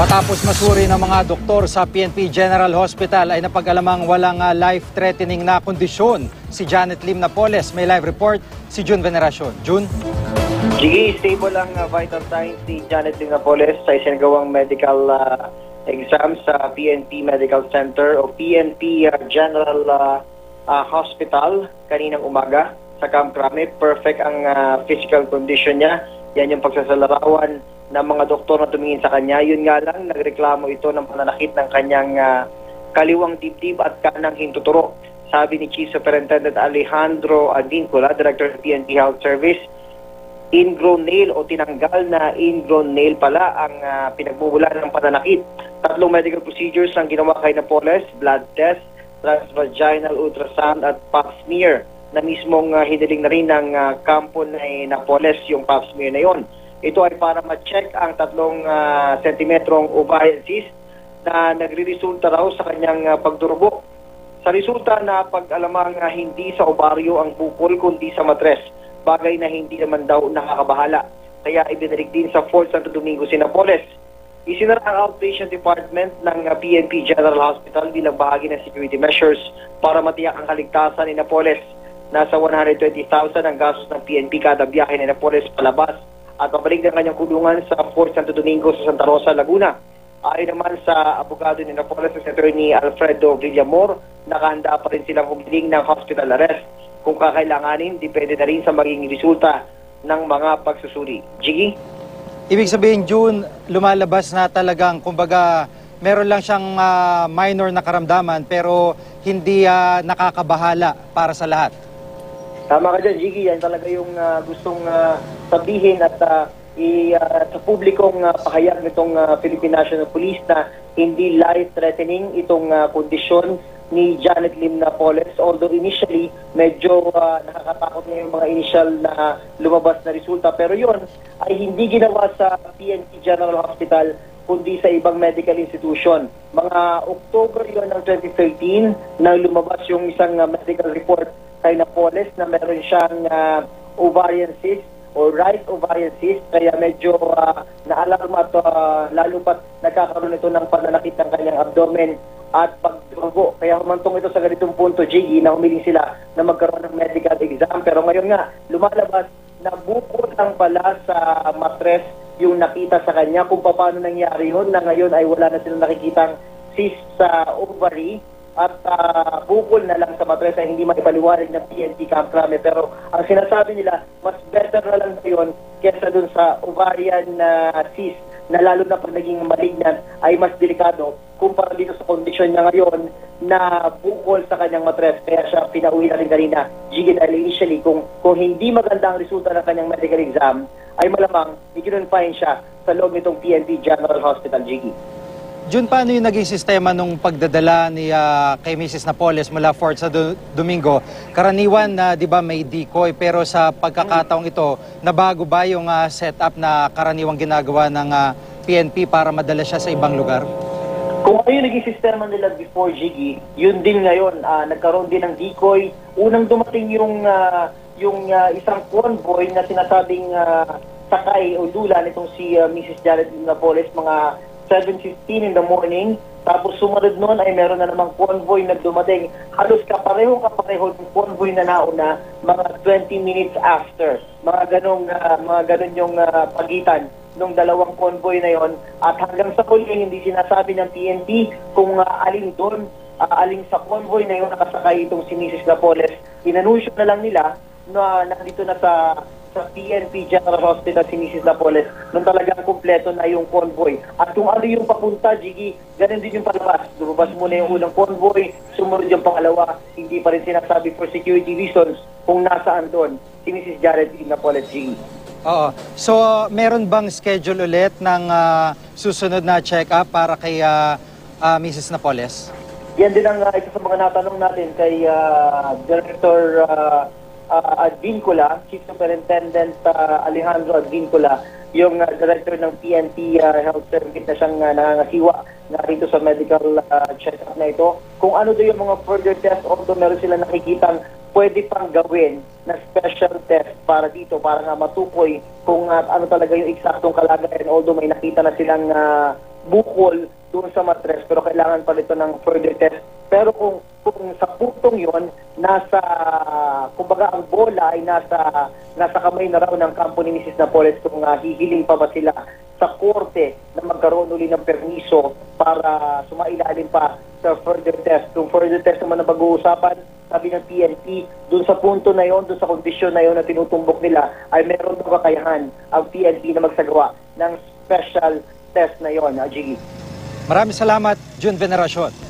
Matapos masuri ng mga doktor sa PNP General Hospital ay napag-alamang walang life-threatening na kondisyon si Janet Lim Napoles. May live report si June Veneracion. June? Sige, stable ang vital signs si Janet Lim Napoles sa isinagawang medical exam sa PNP Medical Center o PNP General Hospital kaninang umaga sa Camp Crame. Perfect ang physical condition niya. Yan yung pagsasalarawan ng mga doktor na tumingin sa kanya. Yun nga lang, nagreklamo ito ng pananakit ng kanyang kaliwang dibdib at kanang hintuturo. Sabi ni Chief Superintendent Alejandro Advincula, Director ng PNP Health Service, ingrown nail o tinanggal na ingrown nail pala ang pinagmumula ng pananakit. 3 medical procedures ang ginawa kay Napoles: blood test, transvaginal ultrasound at pap smear na mismong hiniling na rin ng kampo ni Napoles yung pap smear na yon. Ito ay para ma-check ang 3 sentimetrong ovarian cyst na nagre-resulta raw sa kanyang pagdurugo. Sa resulta na pag-alamang hindi sa ovaryo ang bukol kundi sa matres, bagay na hindi naman daw nakakabahala. Kaya ibinalik din sa Fort Santo Domingo si Napoles. Isinara ang outpatient department ng PNP General Hospital bilang bahagi ng security measures para matiyak ang kaligtasan ni Napoles. Nasa 120,000 ang gastos ng PNP kada biyahe ni Napoles palabas at pabalik ng kanyang kulungan sa Fort Santo Domingo sa Santa Rosa, Laguna. Ayon naman sa abogado ni Napoles, sa Attorney Alfredo Villamor, nakahanda pa rin silang humiling ng hospital arrest. Kung kakailanganin, depende na rin sa magiging resulta ng mga pagsusuri. Jiggy? Ibig sabihin, June, lumalabas na talagang, kumbaga, meron lang siyang minor na karamdaman pero hindi nakakabahala para sa lahat. Tama ka dyan, Jiggy. Yan talaga yung gustong sabihin at sa publikong pahayag nitong Philippine National Police na hindi life-threatening itong kondisyon ni Janet Lim Napoles. Although initially, medyo nakakatakot na yung mga initial na lumabas na resulta. Pero yon ay hindi ginawa sa PNP General Hospital kundi sa ibang medical institution. Mga October yon ng 2013 na lumabas yung isang medical report kay Napoles na meron siyang ovarian cyst o right ovarian cyst, kaya medyo naalarma at lalo pat nagkakaroon ito ng pananakit ng kanyang abdomen at pagdurugo. Kaya humantong ito sa ganitong punto, Jiggy, na humiling sila na magkaroon ng medical exam. Pero ngayon nga, lumalabas na bukod lang pala sa matres yung nakita sa kanya. Kung paano nangyari yun, na ngayon ay wala na silang nakikitang cyst sa ovary at bukol na lang sa matres ay hindi maipaliwanag ng PNP Camp Crame. Pero ang sinasabi nila, mas better na lang ngayon kesa dun sa ovarian cyst na lalo na pag naging malignant ay mas delikado kumpara dito sa kondisyon niya ngayon na bukol sa kanyang matres. Kaya siya pinauwi na rin kanina, Jiggy, dahil initially kung hindi maganda ang resulta ng kanyang medical exam ay malamang i-confine siya sa loob nitong PNP General Hospital, Jiggy. June, paano yung naging sistema nung pagdadala ni kay Mrs. Napoles mula Fort Santo Domingo? Karaniwan na, di ba, may decoy, pero sa pagkakataong ito, nabago ba yung setup na karaniwang ginagawa ng PNP para madala siya sa ibang lugar? Kung ano yung naging sistema nila before, Jiggy, yun din ngayon. Nagkaroon din ng decoy. Unang dumating yung isang convoy na sinasabing sakay o dula nitong si Mrs. Janet Napoles, mga 7:15 in the morning. Tapos sumunod noon ay meron na namang convoy na dumating. Halos kapareho ng convoy na nauna, mga 20 minutes after. Mga ganun yung pagitan ng dalawang convoy na yon. At hanggang sa huli, hindi sinasabi ng PNP kung alin doon, alin sa convoy na yon nakasakay itong si Mrs. Napoles. Inanunsyo na lang nila na nandito na sa PNP General Hospital si Mrs. Napoles nung talagang kumpleto na yung convoy. At kung ano yung papunta, Jiggy, ganun din yung palabas. Lumabas muna yung unang convoy, sumunod yung pangalawa. Hindi pa rin sinasabi for security reasons kung nasaan doon si Mrs. Janet Napoles, Jiggy. Oo. So, meron bang schedule ulit ng susunod na check-up para kay Mrs. Napoles? Yan din ang isa sa mga natanong natin kay Director Advincula, Chief Superintendent Alejandro Advincula, yung Director ng PNP Health Service na siyang nangangasiwa na rito sa medical check-up na ito. Kung ano doon yung mga further test, although meron sila nakikitang pwede pang gawin na special test para dito, para nga matukoy kung ano talaga yung eksaktong kalagayan, although may nakita na silang bukol doon sa matres, pero kailangan pa nito ng further test. Pero kung sa puntong yon kumbaga ang bola ay nasa kamay na raw ng kampo ni Mrs. Napoles, kung hihiling pa ba sila sa korte na magkaroon uli ng permiso para sumailalim pa sa further test. Kung further test naman na pag-uusapan, sabi ng PNP, dun sa punto na yon, dun sa kondisyon na yon na tinutumbok nila, ay meron ng kakayahan ang PNP na magsagawa ng special test na yon, Jiggy. Maraming salamat, Jun Veneracion.